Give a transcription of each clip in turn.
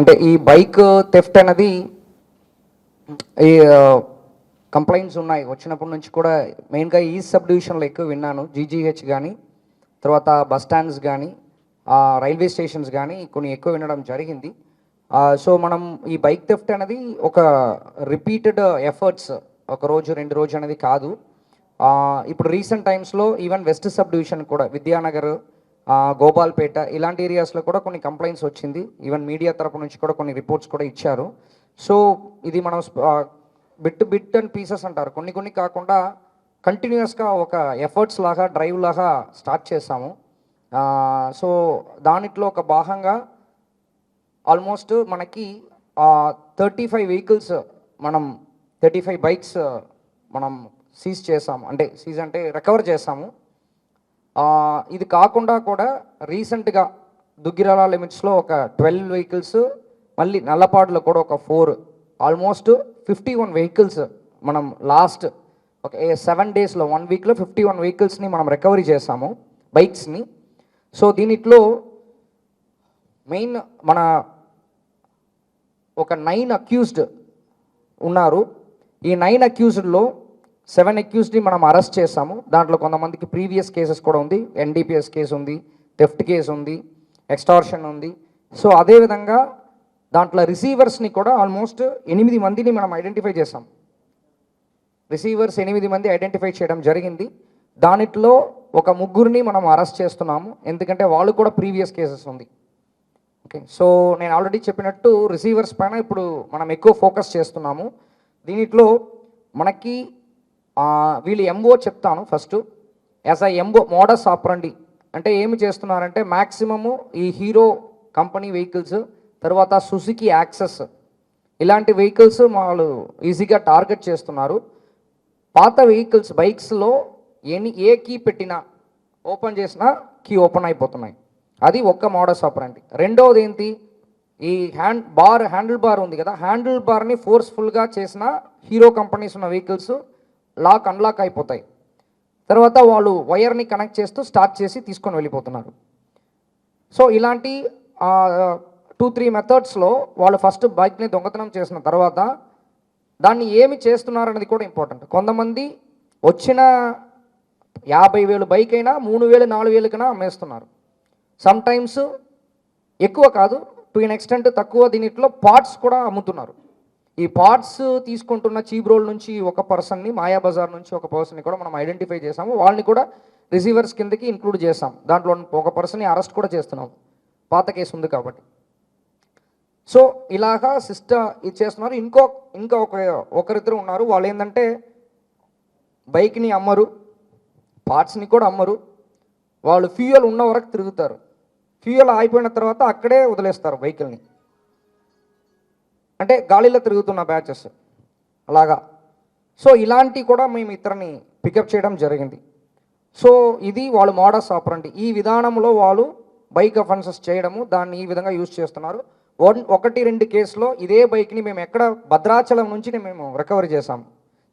అంటే ఈ bike theft అనేది ఈ కంప్లైంట్స్ ఉన్నాయి వచ్చినప్పటి నుంచి కూడా. మెయిన్గా ఈస్ట్ సబ్ డివిజన్లో ఎక్కువ విన్నాను. జీజీహెచ్ కానీ, తర్వాత బస్ స్టాండ్స్ కానీ, రైల్వే స్టేషన్స్ కానీ కొన్ని ఎక్కువ వినడం జరిగింది. సో మనం ఈ బైక్ థెఫ్ట్ అనేది ఒక రిపీటెడ్ ఎఫర్ట్స్, ఒక రోజు రెండు రోజు అనేది కాదు. ఇప్పుడు రీసెంట్ టైమ్స్లో ఈవెన్ వెస్ట్ సబ్ డివిజన్ కూడా, విద్యానగర్, గోపాల్పేట ఇలాంటి ఏరియాస్లో కూడా కొన్ని కంప్లైంట్స్ వచ్చింది. ఈవెన్ మీడియా తరపు నుంచి కూడా కొన్ని రిపోర్ట్స్ కూడా ఇచ్చారు. సో ఇది మనం బిట్ అండ్ పీసెస్ అంటారు, కొన్ని కొన్ని కాకుండా కంటిన్యూస్గా ఒక ఎఫర్ట్స్ లాగా, డ్రైవ్ లాగా స్టార్ట్ చేసాము. సో దానిట్లో ఒక భాగంగా ఆల్మోస్ట్ మనకి 35 వెహికల్స్, మనం 35 బైక్స్ మనం సీజ్ చేసాము. సీజ్ అంటే రికవర్ చేసాము. ఇది కాకుండా కూడా రీసెంట్గా దుగ్గిరాల లిమిట్స్లో ఒక 12 వెహికల్స్, మళ్ళీ నల్లపాడులో కూడా ఒక 4, ఆల్మోస్ట్ 51 వెహికల్స్ మనం లాస్ట్ ఒక 7 డేస్లో 1 వీక్లో 51 వెహికల్స్ని మనం రికవరీ చేసాము, బైక్స్ని. సో దీనిట్లో మెయిన్ మన ఒక 9 అక్యూజ్డ్ ఉన్నారు. ఈ 9 అక్యూజ్డ్లో 7 అక్యూజ్డ్ని మనం అరెస్ట్ చేసాము. దాంట్లో కొంతమందికి ప్రీవియస్ కేసెస్ కూడా ఉంది. ఎన్డీపీఎస్ కేసు ఉంది, థెఫ్ట్ కేసు ఉంది, ఎక్స్టార్షన్ ఉంది. సో అదేవిధంగా దాంట్లో రిసీవర్స్ని కూడా ఆల్మోస్ట్ 8 మందిని మనం ఐడెంటిఫై చేసాం. రిసీవర్స్ 8 మంది ఐడెంటిఫై చేయడం జరిగింది. దానిట్లో ఒక 3 మనం అరెస్ట్ చేస్తున్నాము, ఎందుకంటే వాళ్ళు కూడా ప్రీవియస్ కేసెస్ ఉంది. ఓకే, సో నేను ఆల్రెడీ చెప్పినట్టు రిసీవర్స్ పైన ఇప్పుడు మనం ఎక్కువ ఫోకస్ చేస్తున్నాము. దీనిట్లో మనకి వీళ్ళు ఎంఓ చెప్తాను first. As a MO modus operandi అంటే ఏమి చేస్తున్నారంటే, మ్యాక్సిమము ఈ హీరో కంపెనీ వెహికల్స్, తర్వాత సుజుకి యాక్సెస్ ఇలాంటి వెహికల్స్ వాళ్ళు ఈజీగా టార్గెట్ చేస్తున్నారు. పాత వెహికల్స్ బైక్స్లో ఏ కీ పెట్టినా, ఓపెన్ చేసినా కీ ఓపెన్ అయిపోతున్నాయి. అది ఒక్క మోడస్ ఆపరండి. రెండవది ఏంటి, ఈ హ్యాండిల్ బార్ ఉంది కదా, హ్యాండిల్ బార్ని ఫోర్స్ఫుల్గా చేసిన హీరో కంపెనీస్ ఉన్న వెహికల్స్ అన్లాక్ అయిపోతాయి. తర్వాత వాళ్ళు వైర్ని కనెక్ట్ చేస్తూ స్టార్ట్ చేసి తీసుకొని వెళ్ళిపోతున్నారు. సో ఇలాంటి 2-3 మెథడ్స్లో వాళ్ళు ఫస్ట్ బైక్ని దొంగతనం చేసిన తర్వాత దాన్ని ఏమి చేస్తున్నారనేది కూడా ఇంపార్టెంట్. కొంతమంది వచ్చిన 50,000 బైక్ అయినా 3,000, 4,000కైనా అమ్మేస్తున్నారు. సమ్ టైమ్స్ ఎక్కువ కాదు, టు ఎన్ ఎక్స్టెంట్ తక్కువ. దీనిట్లో పార్ట్స్ కూడా అమ్ముతున్నారు. ఈ పార్ట్స్ తీసుకుంటున్న చీప్ రోల్ నుంచి ఒక పర్సన్ని, మాయాబజార్ నుంచి ఒక పర్సన్ని కూడా మనం ఐడెంటిఫై చేసాము. వాళ్ళని కూడా రిసీవర్స్ కిందకి ఇంక్లూడ్ చేసాం. దాంట్లో ఒక పర్సన్ని అరెస్ట్ కూడా చేస్తున్నాం, పాత కేసు ఉంది కాబట్టి. సో ఇలాగా ఇది చేస్తున్నారు. ఇంకా ఒకరిద్దరు ఉన్నారు. వాళ్ళు ఏంటంటే బైక్ని అమ్మరు, పార్ట్స్ని కూడా అమ్మరు. వాళ్ళు ఫ్యూయల్ ఉన్న వరకు తిరుగుతారు. ఫ్యూయల్ అయిపోయిన తర్వాత అక్కడే వదిలేస్తారు వెహికల్ని. అంటే గాలిలో తిరుగుతున్న బ్యాచెస్ అలాగా. సో ఇలాంటి కూడా మేము ఇతరుని పికప్ చేయడం జరిగింది. సో ఇది వాళ్ళు మోడస్ ఆపరండి. ఈ విధానంలో వాళ్ళు బైక్ అఫెన్సెస్ చేయడము, దాన్ని ఈ విధంగా యూజ్ చేస్తున్నారు. 1-2 కేసులో ఇదే బైక్ని మేము భద్రాచలం నుంచి మేము రికవరీ చేసాము.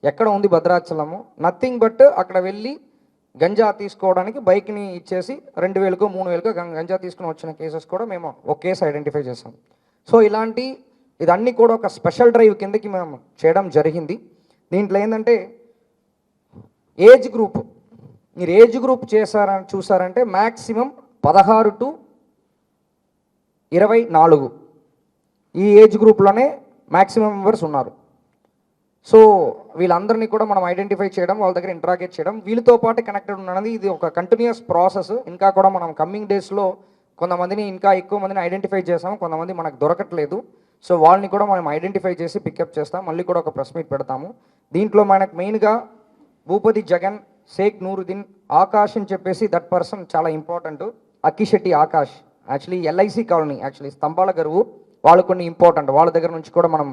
ఎక్కడ ఉంది భద్రాచలము, నథింగ్ బట్ అక్కడ వెళ్ళి గంజా తీసుకోవడానికి బైక్ని ఇచ్చేసి 2,000కో 3,000కో గంజా తీసుకుని వచ్చిన కేసెస్ కూడా మేము ఒక కేసు ఐడెంటిఫై చేసాం. సో ఇదన్నీ కూడా ఒక స్పెషల్ డ్రైవ్ కిందకి మేము చేయడం జరిగింది. దీంట్లో ఏంటంటే ఏజ్ గ్రూప్, మీరు ఏజ్ గ్రూప్ చూసారంటే మ్యాక్సిమం 16 to 24 ఈ ఏజ్ గ్రూప్లోనే మ్యాక్సిమం మెంబర్స్ ఉన్నారు. సో వీళ్ళందరినీ కూడా మనం ఐడెంటిఫై చేయడం, వాళ్ళ దగ్గర ఇంటరాగేట్ చేయడం, వీళ్ళతో పాటు కనెక్టెడ్ ఉన్నది ఇది ఒక కంటిన్యూస్ ప్రాసెస్. ఇంకా కూడా మనం కమ్మింగ్ డేస్లో కొంతమందిని, ఇంకా ఎక్కువ మందిని ఐడెంటిఫై చేసాము. కొంతమంది మనకు దొరకట్లేదు. సో వాళ్ళని కూడా మనం ఐడెంటిఫై చేసి పికప్ చేస్తాం. మళ్ళీ కూడా ఒక ప్రెస్ మీట్ పెడతాము. దీంట్లో మనకు మెయిన్గా భూపతి జగన్, షేక్ నూరుద్దీన్, ఆకాష్ అని చెప్పేసి దట్ పర్సన్ చాలా important. Akkisetti Akash, actually LIC colony, actually స్తంభాల గరువు, వాళ్ళు కొన్ని ఇంపార్టెంట్. వాళ్ళ దగ్గర నుంచి కూడా మనం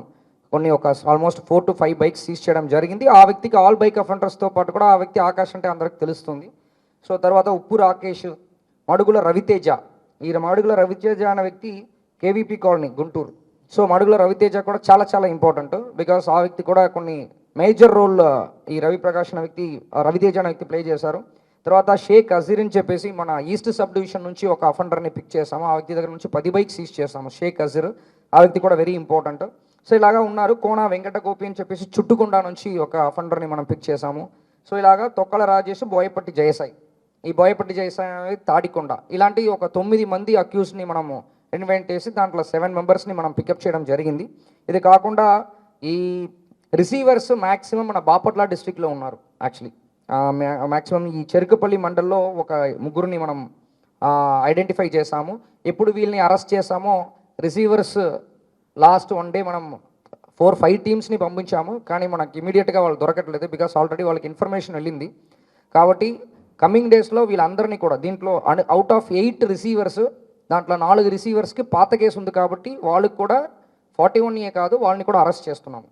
కొన్ని ఆల్మోస్ట్ 4 to 5 బైక్స్ సీజ్ చేయడం జరిగింది. ఆ వ్యక్తికి ఆల్ బైక్ అఫెండర్స్తో పాటు కూడా ఆ వ్యక్తి ఆకాష్ అంటే అందరికి తెలుస్తుంది. సో తర్వాత ఉప్పు రాకేష్, మడుగుల రవితేజ. ఈ మడుగుల రవితేజ అనే వ్యక్తి KVP colony, Guntur. So Madugula Raviteja కూడా చాలా చాలా ఇంపార్టెంట్, బికాస్ ఆ వ్యక్తి కూడా కొన్ని మేజర్ రోల్ ఈ రవిప్రకాష్ అనే వ్యక్తి, రవితేజ అనే వ్యక్తి ప్లే చేశారు. తర్వాత షేక్ అజీర్ అని చెప్పేసి మన ఈస్ట్ సబ్ డివిజన్ నుంచి ఒక అఫెండర్ని పిక్ చేసాము. ఆ వ్యక్తి దగ్గర నుంచి 10 బైక్స్ సీజ్ చేసాము. షేక్ అజీర్ ఆ వ్యక్తి కూడా వెరీ ఇంపార్టెంట్. సో ఇలాగా ఉన్నారు. కోన వెంకట గోపి అని చెప్పేసి చుట్టుకొండ నుంచి ఒక అఫెండర్ని మనం పిక్ చేసాము. సో ఇలాగా తొక్కల రాజేష్, బోయపట్టి జయసాయి, ఈ బోయపట్టి జయసాయి అనేది తాడికొండ, ఇలాంటి ఒక 9 మంది అక్యూస్ని మనము ఇన్వెంట్ చేసి దాంట్లో 7 మెంబర్స్ని మనం పికప్ చేయడం జరిగింది. ఇది కాకుండా ఈ రిసీవర్స్ మ్యాక్సిమం మన బాపట్ల డిస్ట్రిక్ట్లో ఉన్నారు. యాక్చువల్లీ మ్యాక్సిమం ఈ చెరుకుపల్లి మండల్లో ఒక ముగ్గురిని మనం ఐడెంటిఫై చేసాము. ఎప్పుడు వీళ్ళని అరెస్ట్ చేసామో రిసీవర్స్ లాస్ట్ 1 డే మనం 4-5 టీమ్స్ని పంపించాము, కానీ మనకి ఇమీడియట్గా వాళ్ళు దొరకట్లేదు. బికాస్ ఆల్రెడీ వాళ్ళకి ఇన్ఫర్మేషన్ వెళ్ళింది. కాబట్టి కమింగ్ డేస్లో వీళ్ళందరినీ కూడా దీంట్లో అవుట్ ఆఫ్ 8 రిసీవర్స్, దాంట్లో 4 రిసీవర్స్కి పాత కేసు ఉంది కాబట్టి వాళ్ళకి కూడా 41A కాదు, వాళ్ళని కూడా అరెస్ట్ చేస్తున్నాము.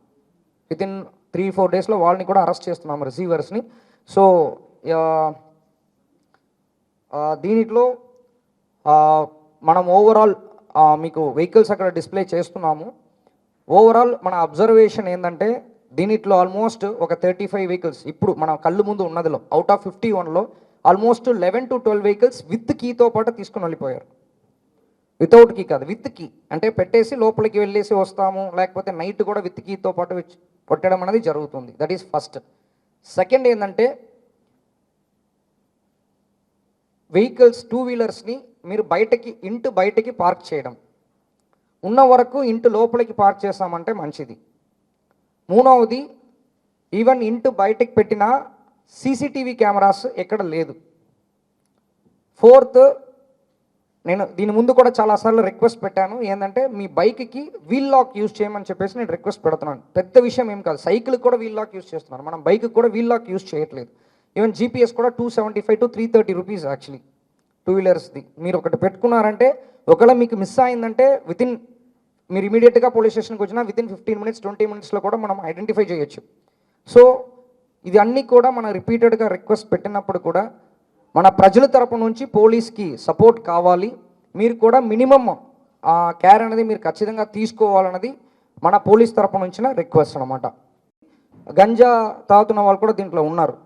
వితిన్ 3-4 డేస్లో వాళ్ళని కూడా అరెస్ట్ చేస్తున్నాము రిసీవర్స్ని. సో దీనిలో మనం ఓవరాల్ మీకు వెహికల్స్ అక్కడ డిస్ప్లే చేస్తున్నాము. ఓవరాల్ మన అబ్జర్వేషన్ ఏంటంటే దీనిట్లో ఆల్మోస్ట్ ఒక 35 వెహికల్స్ ఇప్పుడు మన కళ్ళు ముందు ఉన్నదిలో అవుట్ ఆఫ్ 51లో ఆల్మోస్ట్ 11 to 12 వెహికల్స్ విత్ కీతో పాటు తీసుకుని వెళ్ళిపోయారు. వితౌట్ కీ కాదు, విత్ కీ అంటే పెట్టేసి లోపలికి వెళ్ళేసి వస్తాము, లేకపోతే నైట్ కూడా విత్ కీతో పాటు కొట్టడం అనేది జరుగుతుంది. That is first. సెకండ్ ఏంటంటే వెహికల్స్ 2 వీలర్స్ని మీరు ఇంటి బయటకి పార్క్ చేయడం, ఉన్న వరకు ఇంటి లోపలికి పార్క్ చేస్తామంటే మంచిది. మూడవది, ఈవెన్ ఇంటి బయటకి పెట్టిన సీసీటీవీ కెమెరాస్ ఎక్కడ లేదు. ఫోర్త్, నేను దీని ముందు కూడా చాలాసార్లు రిక్వెస్ట్ పెట్టాను, ఏంటంటే మీ బైక్కి వీల్ లాక్ యూజ్ చేయమని చెప్పేసి నేను రిక్వెస్ట్ పెడుతున్నాను. పెద్ద విషయం ఏం కాదు, సైకిల్కి కూడా వీల్ లాక్ యూజ్ చేస్తున్నారు, మనం బైక్కి కూడా వీల్ లాక్ యూజ్ చేయట్లేదు. ఈవెన్ జీపీఎస్ కూడా 275 to 330 రూపీస్ యాక్చువల్లీ 2 వీలర్స్ది. మీరు ఒకటి పెట్టుకున్నారంటే ఒకవేళ మీకు మిస్ అయిందంటే మీరు ఇమీడియట్గా పోలీస్ స్టేషన్కి వచ్చినా వితిన్ 15 minutes 20 minutesలో కూడా మనం ఐడెంటిఫై చేయొచ్చు. సో ఇది అన్నీ కూడా మనం రిపీటెడ్గా రిక్వెస్ట్ పెట్టినప్పుడు కూడా మన ప్రజల తరపు నుంచి పోలీస్కి సపోర్ట్ కావాలి. మీరు కూడా మినిమమ్ కేర్ అనేది మీరు ఖచ్చితంగా తీసుకోవాలన్నది మన పోలీస్ తరపు నుంచి రిక్వెస్ట్ అనమాట. గంజా తాగుతున్న వాళ్ళు కూడా దీంట్లో ఉన్నారు.